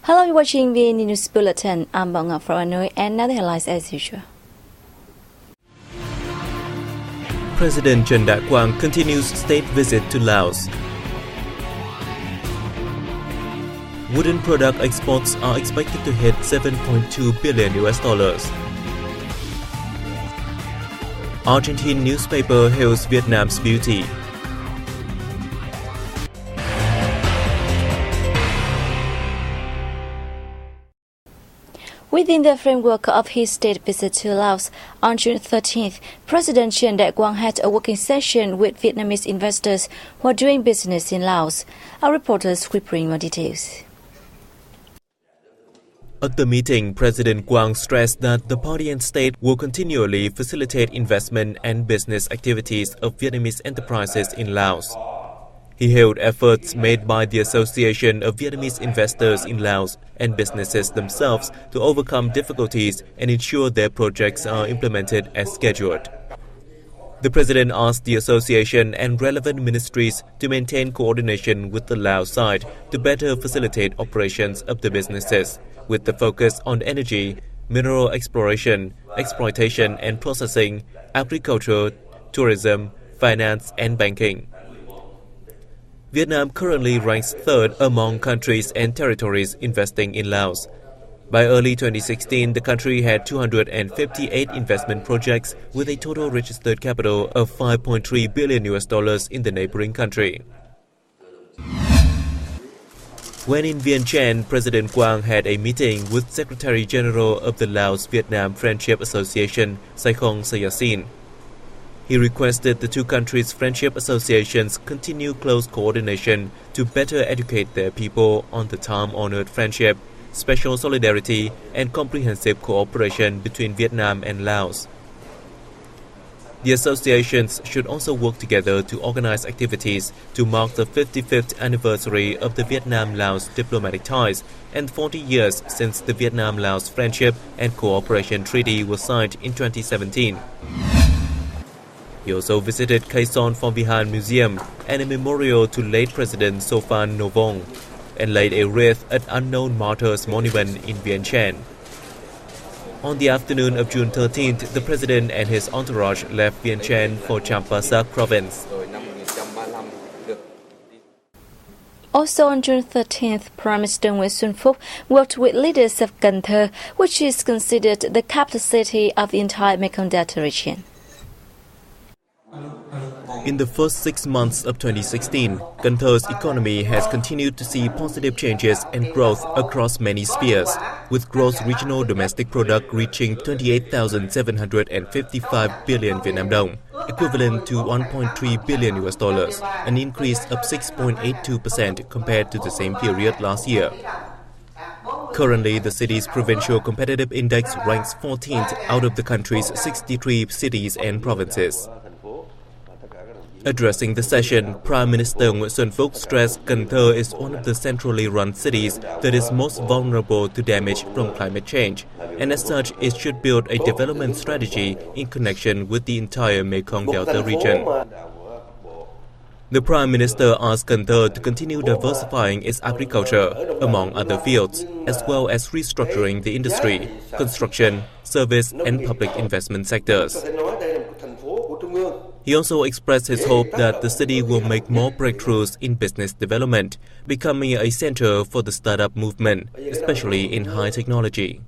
Hello, you're watching VNA News Bulletin. I'm Bang from Hanoi, and now the headlines as usual. President Trần Đại Quang continues state visit to Laos. Wooden product exports are expected to hit $7.2 billion. Argentine newspaper hails Vietnam's beauty. Within the framework of his state visit to Laos, on June 13th, President Trần Đại Quang had a working session with Vietnamese investors who are doing business in Laos. Our reporters will bring more details. At the meeting, President Quang stressed that the party and state will continually facilitate investment and business activities of Vietnamese enterprises in Laos. He hailed efforts made by the Association of Vietnamese Investors in Laos and businesses themselves to overcome difficulties and ensure their projects are implemented as scheduled. The President asked the association and relevant ministries to maintain coordination with the Laos side to better facilitate operations of the businesses, with the focus on energy, mineral exploration, exploitation and processing, agriculture, tourism, finance and banking. Vietnam currently ranks third among countries and territories investing in Laos. By early 2016, the country had 258 investment projects with a total registered capital of $5.3 billion in the neighboring country. When in Vientiane, President Quang had a meeting with Secretary General of the Laos-Vietnam Friendship Association, Saigon Sayassin. He requested the two countries' friendship associations continue close coordination to better educate their people on the time-honored friendship, special solidarity, and comprehensive cooperation between Vietnam and Laos. The associations should also work together to organize activities to mark the 55th anniversary of the Vietnam-Laos diplomatic ties and 40 years since the Vietnam-Laos Friendship and Cooperation Treaty was signed in 2017. He also visited Khai Son Phong Vihan Museum and a memorial to late President Sophan Novong and laid a wreath at Unknown Martyrs Monument in Vientiane. On the afternoon of June 13th, the President and his entourage left Vientiane for Champasak province. Also on June 13th, Prime Minister Nguyễn Xuân Phúc worked with leaders of Cần Thơ, which is considered the capital city of the entire Mekong Delta region. In the first 6 months of 2016, Cần Thơ economy has continued to see positive changes and growth across many spheres, with gross regional domestic product reaching 28,755 billion Vietnam dong, equivalent to $1.3 billion, an increase of 6.82% compared to the same period last year. Currently, the city's provincial competitive index ranks 14th out of the country's 63 cities and provinces. Addressing the session, Prime Minister Nguyễn Xuân Phúc stressed Cần Thơ is one of the centrally run cities that is most vulnerable to damage from climate change, and as such, it should build a development strategy in connection with the entire Mekong Delta region. The Prime Minister asked Cần Thơ to continue diversifying its agriculture, among other fields, as well as restructuring the industry, construction, service and public investment sectors. He also expressed his hope that the city will make more breakthroughs in business development, becoming a center for the startup movement, especially in high technology.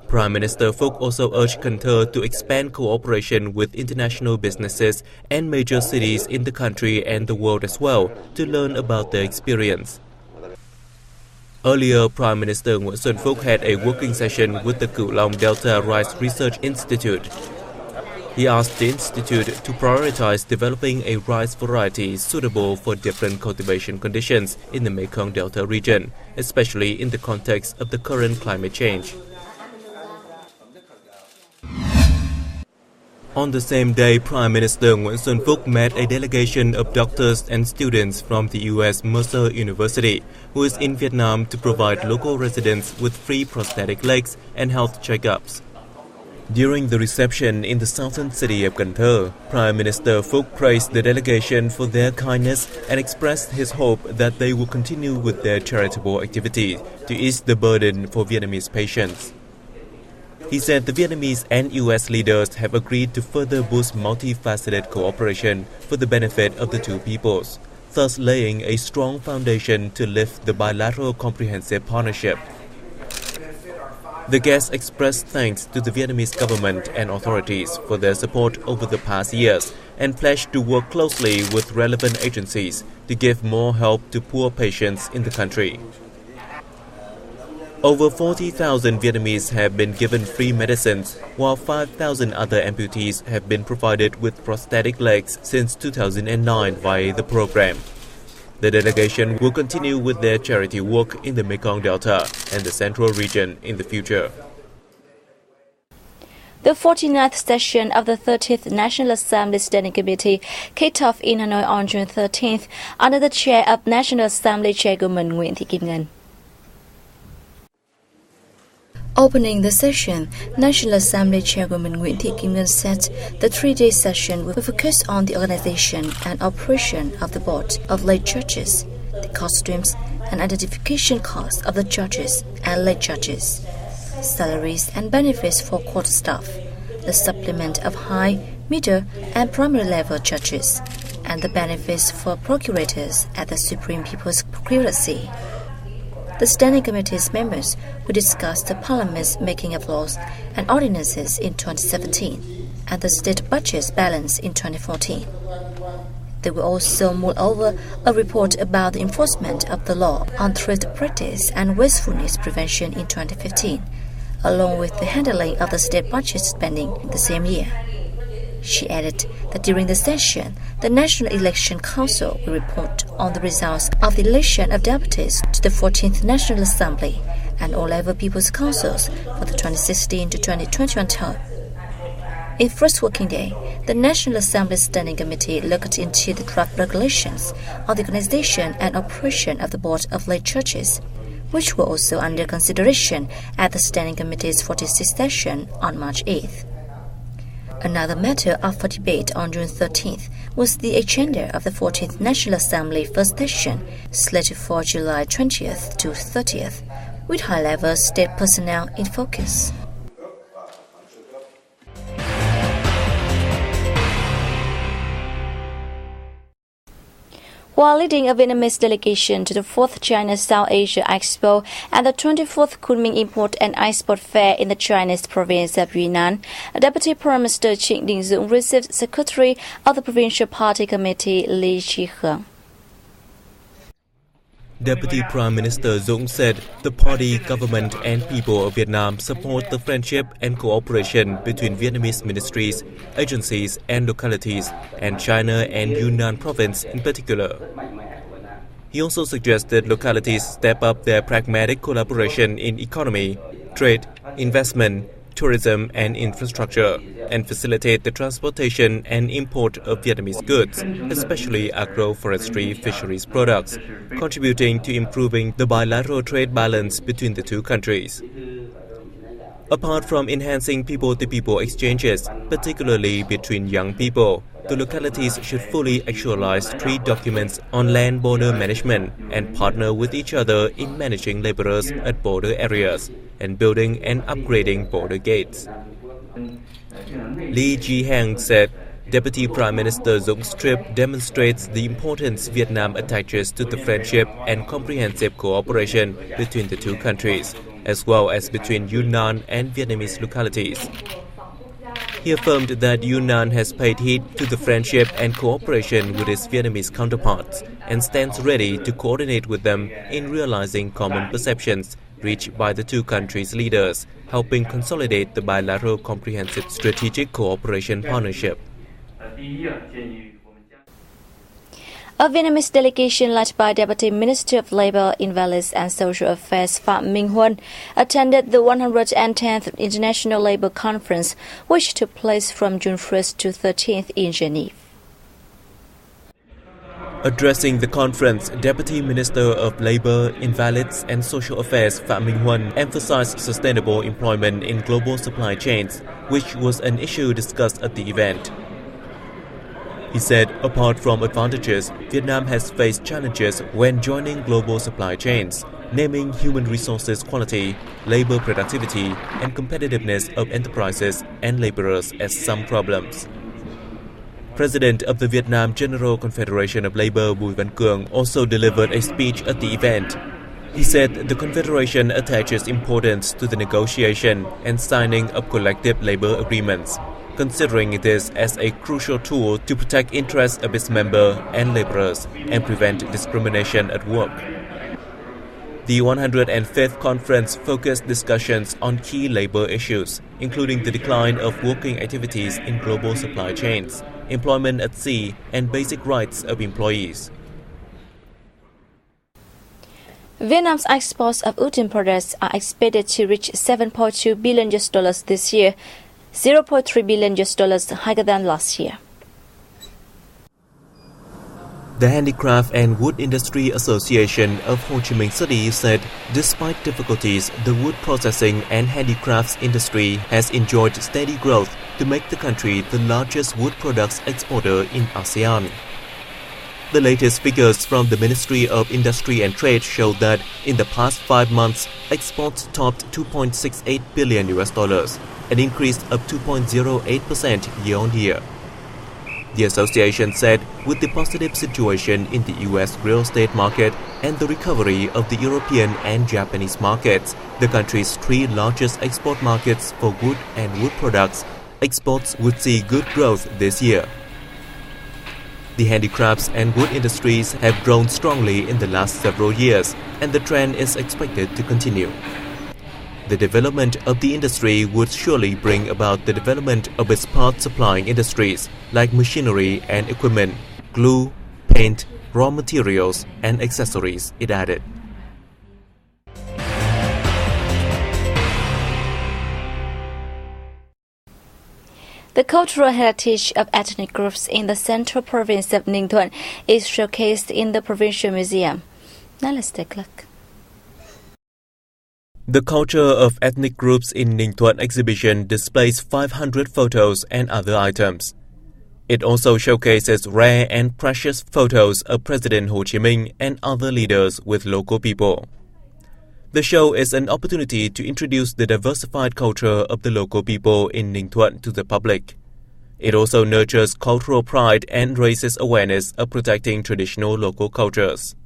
Prime Minister Phúc also urged Cần Thơ to expand cooperation with international businesses and major cities in the country and the world as well to learn about their experience. Earlier, Prime Minister Nguyễn Xuân Phúc had a working session with the Cửu Long Delta Rice Research Institute. He asked the institute to prioritize developing a rice variety suitable for different cultivation conditions in the Mekong Delta region, especially in the context of the current climate change. On the same day, Prime Minister Nguyễn Xuân Phúc met a delegation of doctors and students from the U.S. Mercer University, who is in Vietnam to provide local residents with free prosthetic legs and health checkups. During the reception in the southern city of Cần Thơ, Prime Minister Phúc praised the delegation for their kindness and expressed his hope that they will continue with their charitable activities to ease the burden for Vietnamese patients. He said the Vietnamese and U.S. leaders have agreed to further boost multifaceted cooperation for the benefit of the two peoples, thus laying a strong foundation to lift the bilateral comprehensive partnership. The guests expressed thanks to the Vietnamese government and authorities for their support over the past years and pledged to work closely with relevant agencies to give more help to poor patients in the country. Over 40,000 Vietnamese have been given free medicines, while 5,000 other amputees have been provided with prosthetic legs since 2009 via the program. The delegation will continue with their charity work in the Mekong Delta and the Central region in the future. The 49th session of the 30th National Assembly Standing Committee kicked off in Hanoi on June 13th under the chair of National Assembly Chairwoman Nguyễn Thị Kim Ngân. Opening the session, National Assembly Chairwoman Nguyễn Thị Kim Ngân said the three-day session will focus on the organization and operation of the Board of Lay Judges, the costumes and identification costs of the judges and lay judges, salaries and benefits for court staff, the supplement of high, middle and primary level judges, and the benefits for procurators at the Supreme People's Procuracy. The Standing Committee's members will discuss the Parliament's making of laws and ordinances in 2017 and the state budget's balance in 2014. They will also mull over a report about the enforcement of the law on thrift practice and wastefulness prevention in 2015, along with the handling of the state budget spending the same year. She added that during the session, the National Election Council will report on the results of the election of deputies to the 14th National Assembly and all-level People's Councils for the 2016 to 2021 term. In first working day, the National Assembly Standing Committee looked into the draft regulations on the organization and operation of the Board of Lay Judges, which were also under consideration at the Standing Committee's 46th session on March 8th. Another matter up for debate on June 13th was the agenda of the 14th National Assembly First Session, slated for July 20th to 30th, with high-level state personnel in focus. While leading a Vietnamese delegation to the 4th China South Asia Expo and the 24th Kunming Import and Export Fair in the Chinese province of Yunnan, Deputy Prime Minister Trịnh Đình Dũng received Secretary of the Provincial Party Committee Lee Chi-Hương. Deputy Prime Minister Dũng said the party, government and people of Vietnam support the friendship and cooperation between Vietnamese ministries, agencies and localities, and China and Yunnan province in particular. He also suggested localities step up their pragmatic collaboration in economy, trade, investment, tourism and infrastructure, and facilitate the transportation and import of Vietnamese goods, especially agroforestry fisheries products, contributing to improving the bilateral trade balance between the two countries. Apart from enhancing people-to-people exchanges, particularly between young people, the localities should fully actualize treaty documents on land border management and partner with each other in managing laborers at border areas and building and upgrading border gates. Lee Chi-Hương said Deputy Prime Minister Dũng trip demonstrates the importance Vietnam attaches to the friendship and comprehensive cooperation between the two countries, as well as between Yunnan and Vietnamese localities. He affirmed that Yunnan has paid heed to the friendship and cooperation with its Vietnamese counterparts and stands ready to coordinate with them in realizing common perceptions reached by the two countries' leaders, helping consolidate the bilateral comprehensive strategic cooperation partnership. A Vietnamese delegation led by Deputy Minister of Labour, Invalids and Social Affairs Phạm Minh Huân attended the 110th International Labour Conference, which took place from June 1st to 13th in Geneva. Addressing the conference, Deputy Minister of Labour, Invalids and Social Affairs Phạm Minh Huân emphasized sustainable employment in global supply chains, which was an issue discussed at the event. He said, apart from advantages, Vietnam has faced challenges when joining global supply chains, naming human resources quality, labour productivity and competitiveness of enterprises and labourers as some problems. President of the Vietnam General Confederation of Labour Bùi Văn Cường also delivered a speech at the event. He said the Confederation attaches importance to the negotiation and signing of collective labour agreements, considering this as a crucial tool to protect interests of its members and labourers and prevent discrimination at work. The 105th conference focused discussions on key labour issues, including the decline of working activities in global supply chains, employment at sea, and basic rights of employees. Vietnam's exports of wooden products are expected to reach $7.2 billion this year, $0.3 billion higher than last year. The Handicraft and Wood Industry Association of Ho Chi Minh City said despite difficulties, the wood processing and handicrafts industry has enjoyed steady growth to make the country the largest wood products exporter in ASEAN. The latest figures from the Ministry of Industry and Trade show that in the past 5 months, exports topped $2.68 billion, an increase of 2.08% year-on-year. The association said with the positive situation in the U.S. real estate market and the recovery of the European and Japanese markets, the country's 3 largest export markets for wood and wood products, exports would see good growth this year. The handicrafts and wood industries have grown strongly in the last several years, and the trend is expected to continue. The development of the industry would surely bring about the development of its part-supplying industries like machinery and equipment, glue, paint, raw materials, and accessories, it added. The cultural heritage of ethnic groups in the central province of Ninh Thuận is showcased in the Provincial Museum. Now let's take a look. The Culture of Ethnic Groups in Ninh Thuận exhibition displays 500 photos and other items. It also showcases rare and precious photos of President Ho Chi Minh and other leaders with local people. The show is an opportunity to introduce the diversified culture of the local people in Ninh Thuận to the public. It also nurtures cultural pride and raises awareness of protecting traditional local cultures.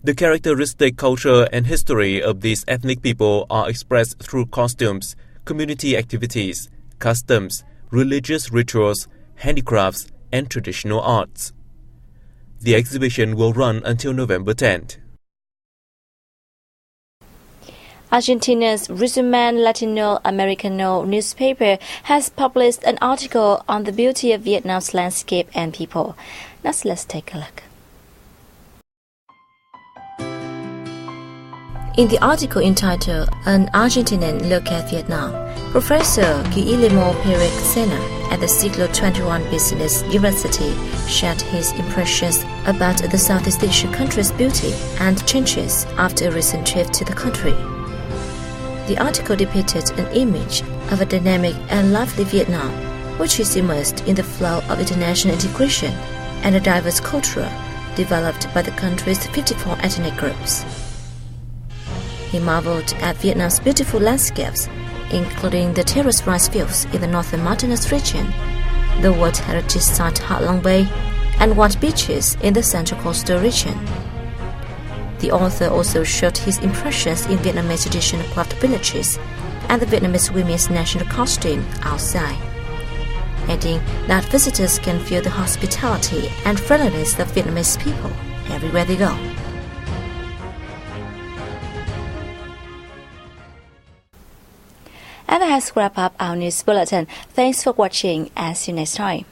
The characteristic culture and history of these ethnic people are expressed through costumes, community activities, customs, religious rituals, handicrafts, and traditional arts. The exhibition will run until November 10th. Argentina's Resumen Latino Americano newspaper has published an article on the beauty of Vietnam's landscape and people. Now let's take a look. In the article entitled An Argentinian Look at Vietnam, Professor Guillermo Pérez Sena at the Siglo XXI Business University shared his impressions about the Southeast Asian country's beauty and changes after a recent trip to the country. The article depicted an image of a dynamic and lively Vietnam, which is immersed in the flow of international integration and a diverse culture developed by the country's 54 ethnic groups. He marveled at Vietnam's beautiful landscapes, including the terraced rice fields in the northern mountainous region, the World Heritage Site Ha Long Bay, and white beaches in the central coastal region. The author also showed his impressions in Vietnamese traditional craft villages and the Vietnamese women's national costume outside, adding that visitors can feel the hospitality and friendliness of Vietnamese people everywhere they go. And that has wrapped up our news bulletin. Thanks for watching. And see you next time.